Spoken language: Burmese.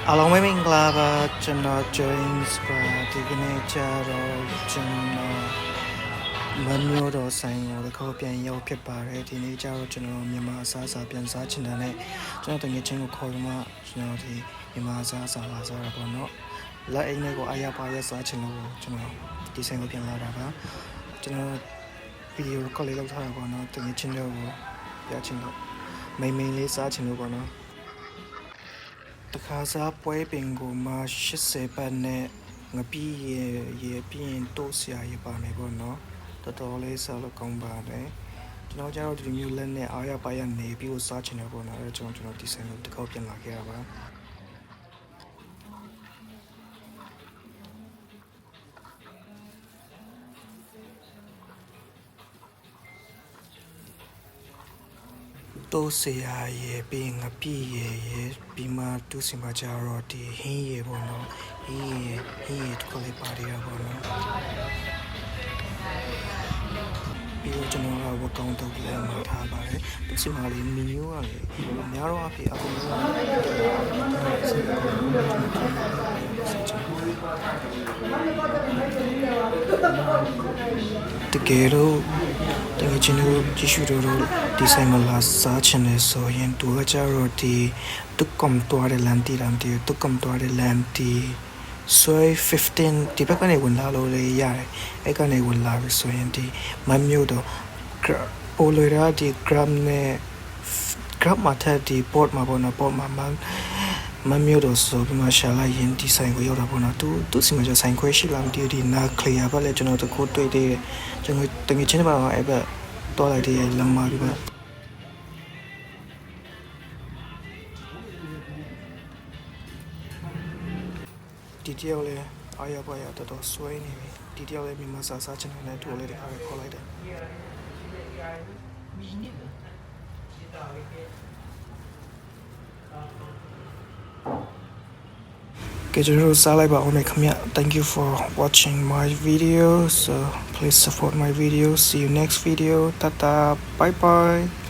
အားလုံးပဲမင်္ဂလာပါကျွန်တော် James ပါဒီကနေ့ကျတော့ကျွန်တော်မမျိုးတော်ဆိုင်ကိုတစ်ခေါက်ပြန်ရောက်ဖြစ်ပါတယ်ဒီနေ့ကျတော့ကျွန်တော်မြန်မာအစားအစာပြန်စားချင်တယ်နဲ့ကျွန်တော်တကယ်ချင်းကိုခေါ်ပြီးမှကျွန်တော်ဒီမြန်မာအစားအစာလာစားရပါတော့လက်အိမ်လေးကိုအားရပါရစားချင်လို့ကျွန်တော်ဒီဆိုင်ကိုပြန်လာတာပါကျွန်တော်ဗီဒီယိုကောလေးလောက်ထားတာပေါ့နော်တကယ်ချင်းတွေကိုပြချင်လို့မိန်လေးစားချင်လို့ပေါ့နော်တခါစားပွဲပင်ကိုမှ80ပတ်နဲ့ငပီးရေပြီးရင်တိုးဆရာရပါမယ်ပေါ့နော်တော်တော်လေးစားလို့ကောင်းပါတယ်ကျွန်တော်ကျတော့ဒီမျိုးလက်နဲ့အားရပါရနေပြီးကိုစားချင်တယ်ပေါ့နော်အဲကျွန်တော်ဒီဆိုင်ကိုတစ်ခေါက်ပြန်လာခဲ့ရပါတိုးဆရာရေပြီးငပီးရေပြီးမှတူးစင်ပါကြတော့ဒီဟင်းရေပေါ့နော်ဟင်းရေတစ်ခေါက်လေးပါရတာပေါ့နော်ပြီးတော့ကျွန်တော်ကဝကောင်တုပ်လည်းမှာထားပါတယ်ဒီစီမာလေးမီနူးကလည်းအများတော့အဖြစ်အကုန်လုံးတကယ်တော့တကယ်ချင်းတို့ကြည့်ရှုတော့ဒီဆိုင်မှာလာစားချင်တယ်ဆိုရင်သူကကြတော့ဒီတုတ်ကွန်တော်တဲ့လန်တီတုတ်ကွန်တော်တဲ့လန်တီဆွဲ15ဒီဘက်ကနေဝင်လာလို့လည်းရတယ်အဲ့ကနေဝင်လာပြီဆိုရင်ဒီမမျိုးတော့ပိုလိုရာဒီ gram နဲ့ gram မှာထက်ဒီ port မှာပေါ့နော် port မှာမမျိုးတော့ဆိုပြီးမှရှာလိုက်ရင်ဒီဆိုင်ကိုရောက်တာပေါ့နော်သူစီမှာကျဆိုင်ခွဲရှိလာမသိဘူးဒီနာ clear ပါလေကျွန်တော်တခုတွေ့သေးတယ်ကျွန်တော်တကယ်ချင်းပါတော့အဲ့ဘက်တော်လိုက်တဲ့လမ်းမှာဒီဘက်ဒီတယောက်လည်းအားရပါရတော်တော်ဆွဲနေပြီဒီတယောက်လည်းမြန်မာစားချင်တယ်နဲ့ထိုးလေးတခါပဲခေါ်လိုက်တယ်ကဲကျွန်တော်စားလိုက်ပါဦးမယ်ခင်ဗျ Thank you for watching my video so please support my video see you next video tata bye bye